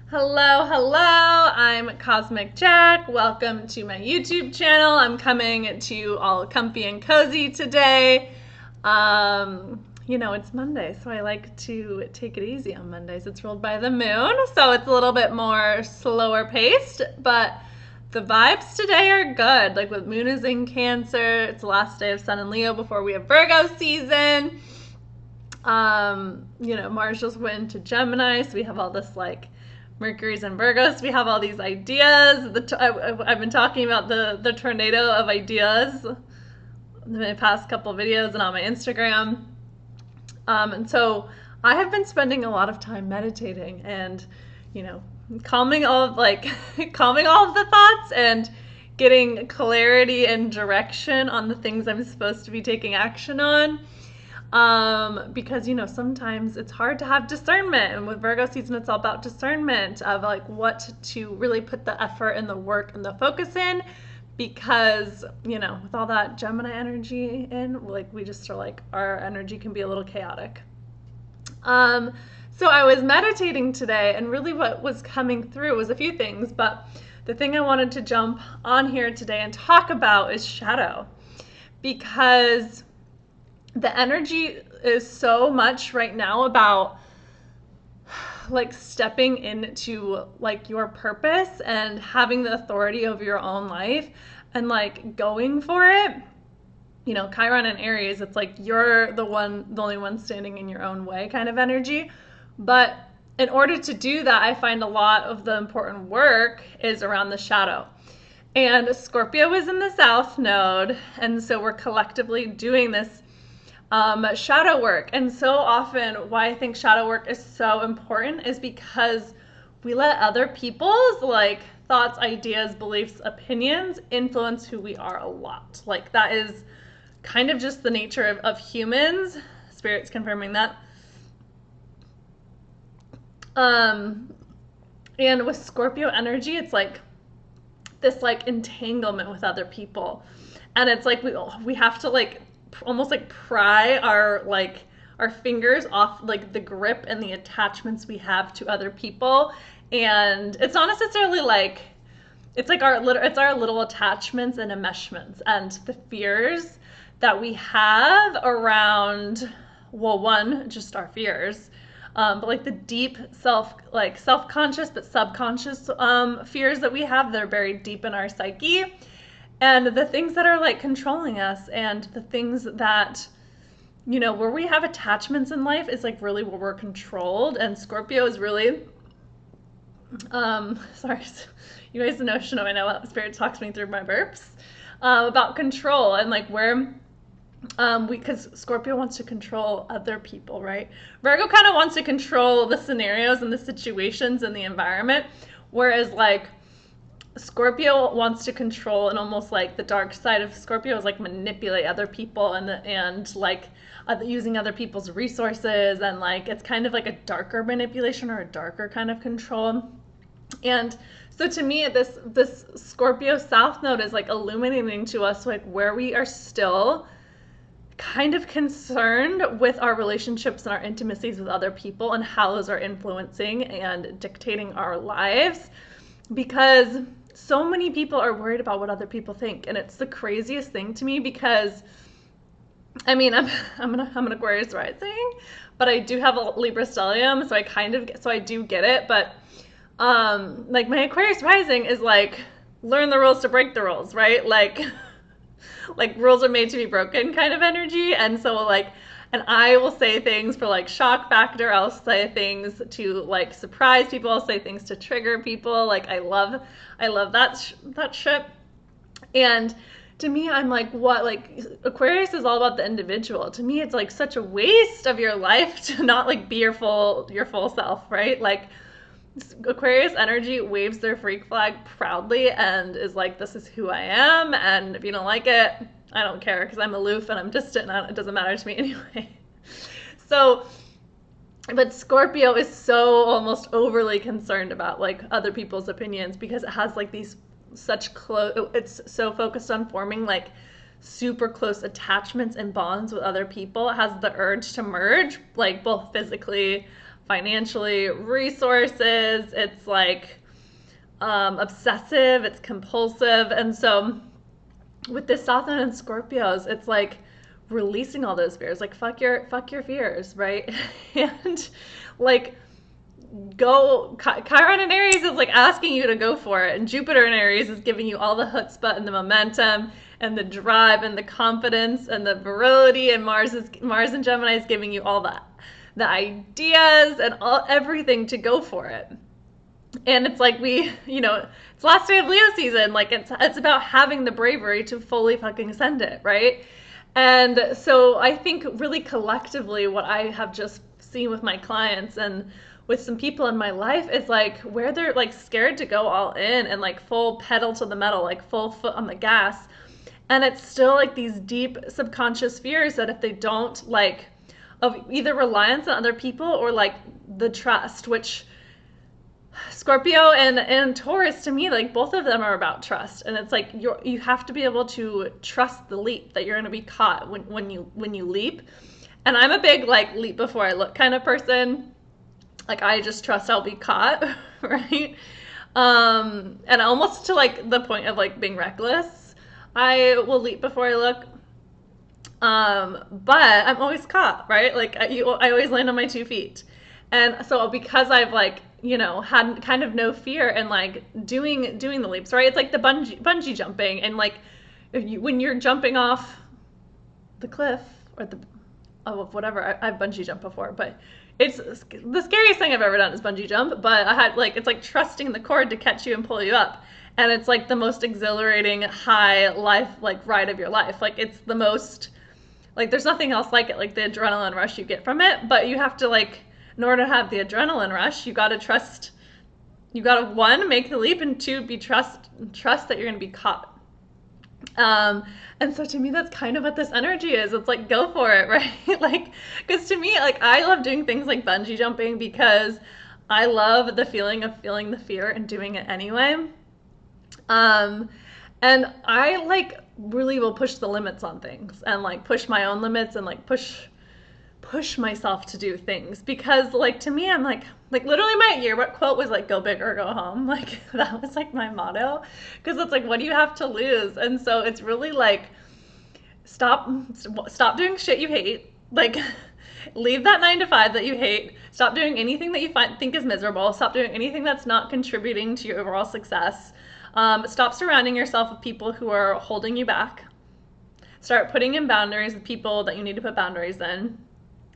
Hello, I'm Cosmic Jack. Welcome to my YouTube channel. I'm coming to you all comfy and cozy today. It's Monday, so I like to take it easy on Mondays. It's ruled by the moon, so it's a little bit more slower paced, but the vibes today are good. Like with moon is in Cancer, it's the last day of Sun and Leo before we have Virgo season. Mars just went into Gemini, so we have all this like Mercury's in Virgo, so we have all these ideas. I've been talking about the tornado of ideas in the past couple of videos and on my Instagram. And so I have been spending a lot of time meditating and, calming all of the thoughts and getting clarity and direction on the things I'm supposed to be taking action on. Because sometimes it's hard to have discernment, and with Virgo season it's all about discernment of like what to really put the effort and the work and the focus in, because with all that Gemini energy in, like we just are like our energy can be a little chaotic. So I was meditating today, and really what was coming through was a few things, but the thing I wanted to jump on here today and talk about is shadow, because the energy is so much right now about like stepping into like your purpose and having the authority over your own life and like going for it. Chiron and Aries, it's like you're the only one standing in your own way kind of energy. But in order to do that, I find a lot of the important work is around the shadow. And Scorpio is in the South Node, and so we're collectively doing this shadow work. And so often why I think shadow work is so important is because we let other people's like thoughts, ideas, beliefs, opinions influence who we are a lot. Like that is kind of just the nature of humans. Spirit's confirming that. And with Scorpio energy, it's like this like entanglement with other people. And it's like we have to like almost like pry our fingers off like the grip and the attachments we have to other people. And it's not necessarily like it's our little attachments and enmeshments and the fears that we have around, well, one, just our fears, but like the deep self-conscious but subconscious fears that we have that are buried deep in our psyche. And the things that are like controlling us, and the things that, where we have attachments in life is like really where we're controlled. And Scorpio is really, sorry, you guys know I know Spirit talks me through my burps, about control and like where, because Scorpio wants to control other people, right? Virgo kind of wants to control the scenarios and the situations and the environment, whereas like Scorpio wants to control, and almost like the dark side of Scorpio is like manipulate other people and like using other people's resources, and like it's kind of like a darker manipulation or a darker kind of control. And so to me, this Scorpio South Node is like illuminating to us like where we are still kind of concerned with our relationships and our intimacies with other people and how those are influencing and dictating our lives, because so many people are worried about what other people think. And it's the craziest thing to me, because I'm an Aquarius rising, but I do have a Libra stellium, so I do get it. But like my Aquarius rising is like learn the rules to break the rules, right? Like rules are made to be broken kind of energy. And so like, and I will say things for like shock factor. I'll say things to like surprise people. I'll say things to trigger people. Like I love that shit. And to me, I'm like, what? Like Aquarius is all about the individual. To me, it's like such a waste of your life to not like be your full self, right? Like Aquarius energy waves their freak flag proudly and is like, this is who I am. And if you don't like it, I don't care, because I'm aloof and I'm distant and it doesn't matter to me anyway. So, but Scorpio is so almost overly concerned about like other people's opinions, because it has like these such close, it's so focused on forming like super close attachments and bonds with other people. It has the urge to merge, like both physically, financially, resources, it's like obsessive, it's compulsive. And so with this South Node and Scorpios, it's like releasing all those fears. Like fuck your fears, right? And like go. Chiron in Aries is like asking you to go for it, and Jupiter in Aries is giving you all the chutzpah and the momentum and the drive and the confidence and the virility, and Mars in Gemini is giving you all that, the ideas and everything to go for it. And it's like it's last day of Leo season. Like it's about having the bravery to fully fucking send it, right? And so I think really collectively what I have just seen with my clients and with some people in my life is like where they're like scared to go all in and like full pedal to the metal, like full foot on the gas. And it's still like these deep subconscious fears that if they don't like of either reliance on other people or like the trust, which Scorpio and Taurus, to me, like both of them are about trust. And it's like you have to be able to trust the leap, that you're going to be caught when you leap. And I'm a big like leap before I look kind of person. Like I just trust I'll be caught, right? And almost to like the point of like being reckless. I will leap before I look. But I'm always caught, right? Like I always land on my 2 feet. And so because I've like, had kind of no fear and like doing the leaps, right? It's like the bungee jumping, and like when you're jumping off the cliff or whatever, I've bungee jumped before, but it's the scariest thing I've ever done is bungee jump. But I had like, it's like trusting the cord to catch you and pull you up. And it's like the most exhilarating high life, like ride of your life. Like it's the most, like there's nothing else like it, like the adrenaline rush you get from it. But you have to like, in order to have the adrenaline rush, you got to trust, you got to 1, make the leap, and 2, trust that you're going to be caught. And so to me, that's kind of what this energy is. It's like, go for it, right? Like, because to me, like I love doing things like bungee jumping because I love the feeling of feeling the fear and doing it anyway. And I like really will push the limits on things and like push my own limits and like push myself to do things, because like to me I'm like literally my yearbook quote was like go big or go home. Like that was like my motto, because it's like what do you have to lose? And so it's really like stop doing shit you hate, like leave that 9 to 5 that you hate, stop doing anything that you think is miserable, stop doing anything that's not contributing to your overall success, stop surrounding yourself with people who are holding you back, start putting in boundaries with people that you need to put boundaries in.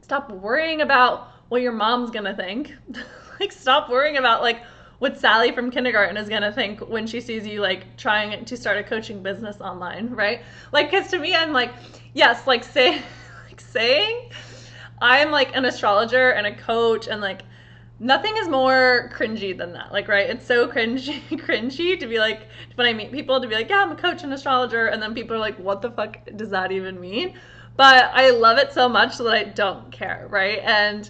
Stop worrying about what your mom's gonna think. Like stop worrying about like what Sally from kindergarten is gonna think when she sees you like trying to start a coaching business online, right? Like, cause to me, I'm like, yes, like saying I'm like an astrologer and a coach, and like nothing is more cringy than that. Like, right? It's so cringy to be like, when I meet people, to be like, yeah, I'm a coach and astrologer, and then people are like, what the fuck does that even mean? But I love it so much that I don't care, right? And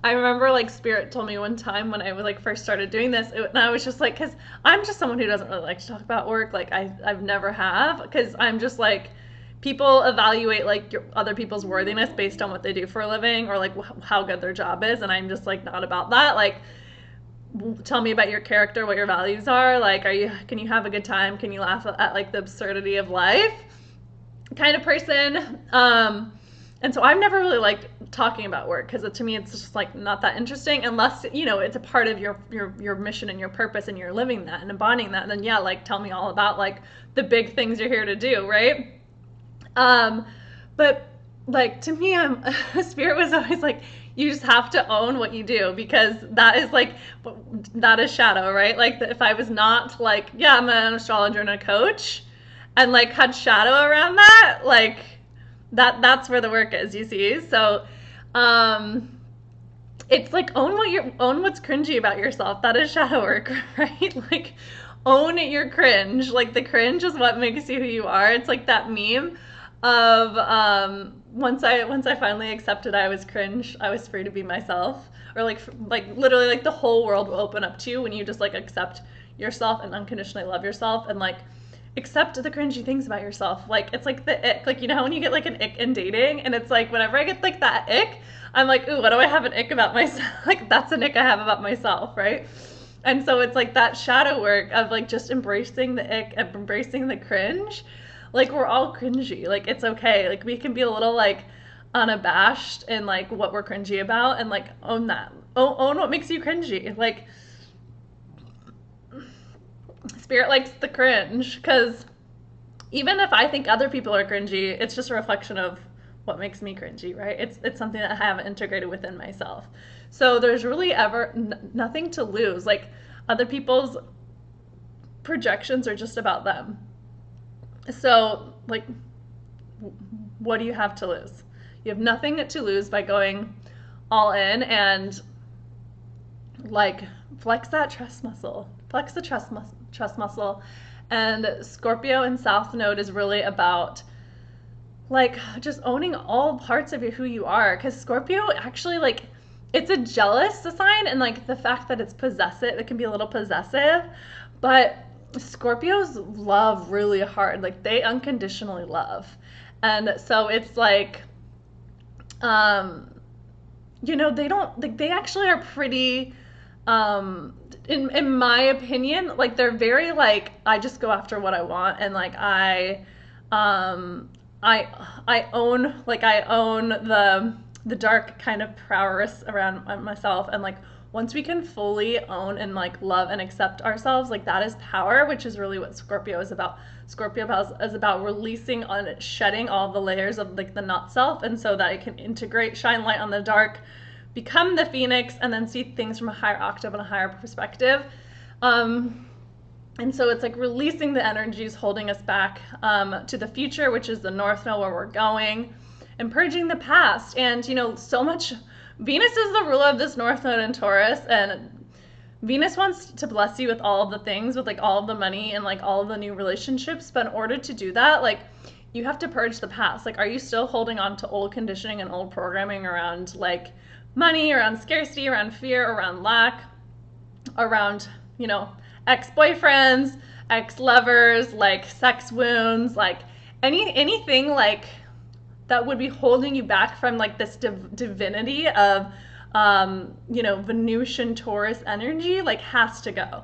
I remember like Spirit told me one time when I was like first started doing this, and I was just like, because I'm just someone who doesn't really like to talk about work. Like I've never have, because I'm just like, people evaluate like other people's worthiness based on what they do for a living or like how good their job is, and I'm just like not about that. Like, tell me about your character, what your values are. Like, can you have a good time? Can you laugh at like the absurdity of life? Kind of person. And so I've never really liked talking about work, because to me it's just like not that interesting unless it's a part of your mission and your purpose and you're living that and embodying that. And then yeah, like tell me all about like the big things you're here to do, right? But like to me, Spirit was always like, you just have to own what you do, because that is shadow, right? Like if I was not like, yeah, I'm an astrologer and a coach, and like had shadow around that, like that's where the work is, you see? So it's like own what's cringy about yourself. That is shadow work, right? Like own your cringe. Like the cringe is what makes you who you are. It's like that meme of once I finally accepted I was cringe, I was free to be myself. Or like literally like the whole world will open up to you when you just like accept yourself and unconditionally love yourself, and like accept the cringy things about yourself. Like, it's like the ick. Like, you know, when you get like an ick in dating, and it's like whenever I get like that ick, I'm like, ooh, what do I have an ick about myself? Like, that's an ick I have about myself, right? And so it's like that shadow work of like just embracing the ick and embracing the cringe. Like, we're all cringy. Like, it's okay. Like, we can be a little like unabashed in like what we're cringy about, and like own that. Own what makes you cringy. Like, Spirit likes the cringe, because even if I think other people are cringy, it's just a reflection of what makes me cringy, right? It's something that I haven't integrated within myself. So there's really ever nothing to lose. Like, other people's projections are just about them. So, like, what do you have to lose? You have nothing to lose by going all in, and like, flex that trust muscle. Flex the trust muscle. And Scorpio in South Node is really about like just owning all parts of who you are, because Scorpio actually, like, it's a jealous sign, and like the fact that it's possessive, it can be a little possessive, but Scorpios love really hard. Like, they unconditionally love. And so it's like, you know, they don't, like, they actually are pretty, in my opinion, like, they're very like, I just go after what I want, and like um I own, like, I own the dark kind of prowess around myself. And like, once we can fully own and like love and accept ourselves, like, that is power, which is really what Scorpio is about. Scorpio is about releasing on shedding all the layers of like the not self, and so that it can integrate, shine light on the dark, become the phoenix, and then see things from a higher octave and a higher perspective. And so it's like releasing the energies holding us back to the future, which is the North Node, where we're going, and purging the past. And, you know, so much, Venus is the ruler of this North Node in Taurus, and Venus wants to bless you with all of the things, with like all of the money and like all of the new relationships. But in order to do that, like, you have to purge the past. Like, are you still holding on to old conditioning and old programming around like money, around scarcity, around fear, around lack, around, you know, ex-boyfriends, ex-lovers, like sex wounds, like anything like that would be holding you back from like this divinity of you know, Venusian Taurus energy, like, has to go.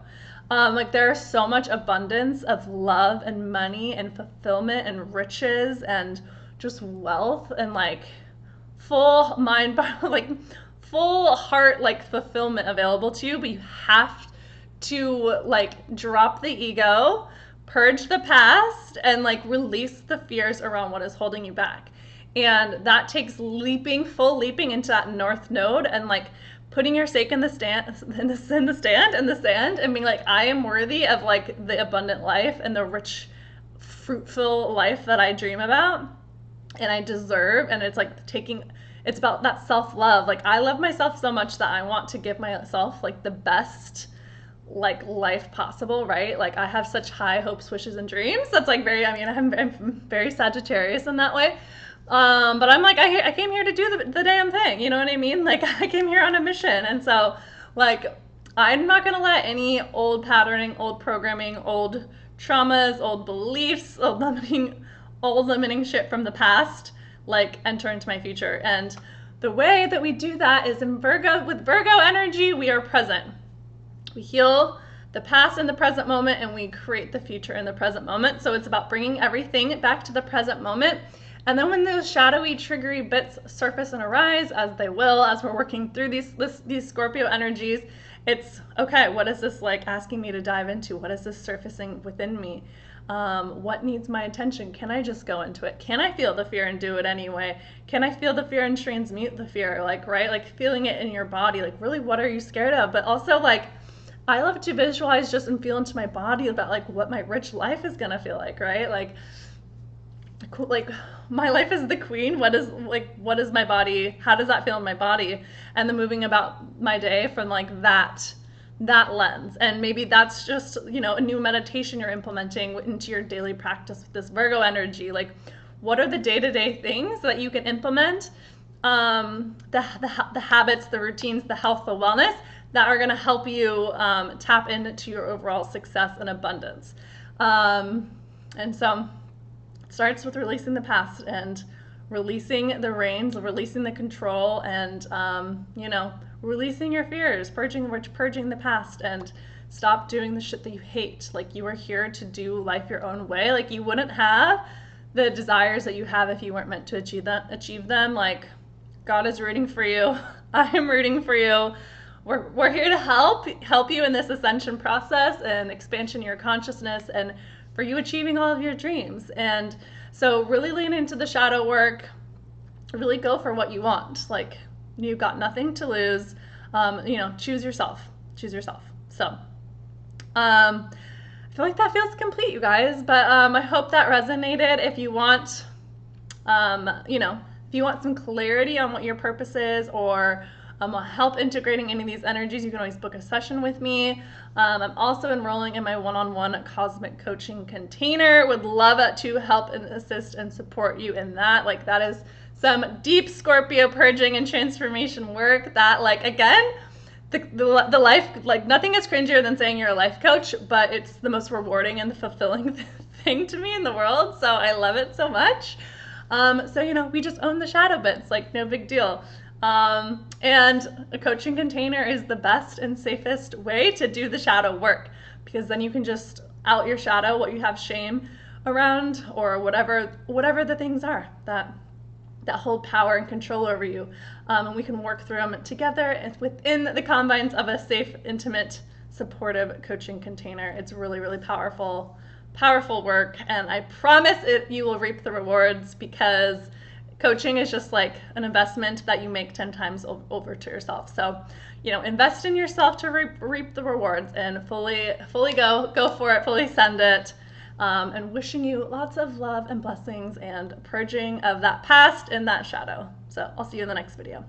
Like, there's so much abundance of love and money and fulfillment and riches and just wealth and like full mind, like full heart, like fulfillment available to you, but you have to like drop the ego, purge the past, and like release the fears around what is holding you back. And that takes full leaping into that North Node, and like putting your stake in the sand, and being like, I am worthy of like the abundant life and the rich, fruitful life that I dream about, and I deserve. And it's like it's about that self-love. Like, I love myself so much that I want to give myself like the best like life possible, right? Like, I have such high hopes, wishes, and dreams. That's like very, I mean, I'm very Sagittarius in that way. But I'm like, I came here to do the damn thing, you know what I mean? Like, I came here on a mission. And so, like, I'm not gonna let any old patterning, old programming, old traumas, old beliefs, old limiting shit from the past, like, enter into my future. And the way that we do that is in Virgo. With Virgo energy, we are present. We heal the past in the present moment, and we create the future in the present moment. So it's about bringing everything back to the present moment. And then when those shadowy, triggery bits surface and arise, as they will, as we're working through these Scorpio energies, it's, okay, what is this like asking me to dive into? What is this surfacing within me? What needs my attention? Can I just go into it? Can I feel the fear and do it anyway? Can I feel the fear and transmute the fear? Like, right? Like, feeling it in your body. Like, really, what are you scared of? But also, like, I love to visualize just and feel into my body about like what my rich life is gonna feel like, right? Like, my life is the queen. What is my body? How does that feel in my body? And then moving about my day from like that lens. And maybe that's just, you know, a new meditation you're implementing into your daily practice with this Virgo energy. Like, what are the day-to-day things that you can implement, the habits, the routines, the health, the wellness, that are going to help you tap into your overall success and abundance. And so it starts with releasing the past and releasing the reins, releasing the control, and releasing your fears, purging the past, and stop doing the shit that you hate. Like, you are here to do life your own way. Like, you wouldn't have the desires that you have if you weren't meant to achieve them. Like, God is rooting for you. I am rooting for you. We're here to help you in this ascension process and expansion of your consciousness, and for you achieving all of your dreams. And so really lean into the shadow work. Really go for what you want. Like, you've got nothing to lose. Choose yourself. So I feel like that feels complete, you guys, but I hope that resonated. If you want if you want some clarity on what your purpose is, or help integrating any of these energies, you can always book a session with me. I'm also enrolling in my one-on-one cosmic coaching container. Would love to help and assist and support you in that. Like, that is some deep Scorpio purging and transformation work that, like, again, the life, like, nothing is cringier than saying you're a life coach, but it's the most rewarding and fulfilling thing to me in the world. So I love it so much. We just own the shadow bits, like, no big deal. And a coaching container is the best and safest way to do the shadow work, because then you can just out your shadow, what you have shame around, or whatever the things are that hold power and control over you. And we can work through them together within the confines of a safe, intimate, supportive coaching container. It's really, really powerful work, and I promise you will reap the rewards, because coaching is just like an investment that you make 10 times over to yourself. So, invest in yourself to reap the rewards, and fully go for it, fully send it. And wishing you lots of love and blessings and purging of that past and that shadow. So I'll see you in the next video.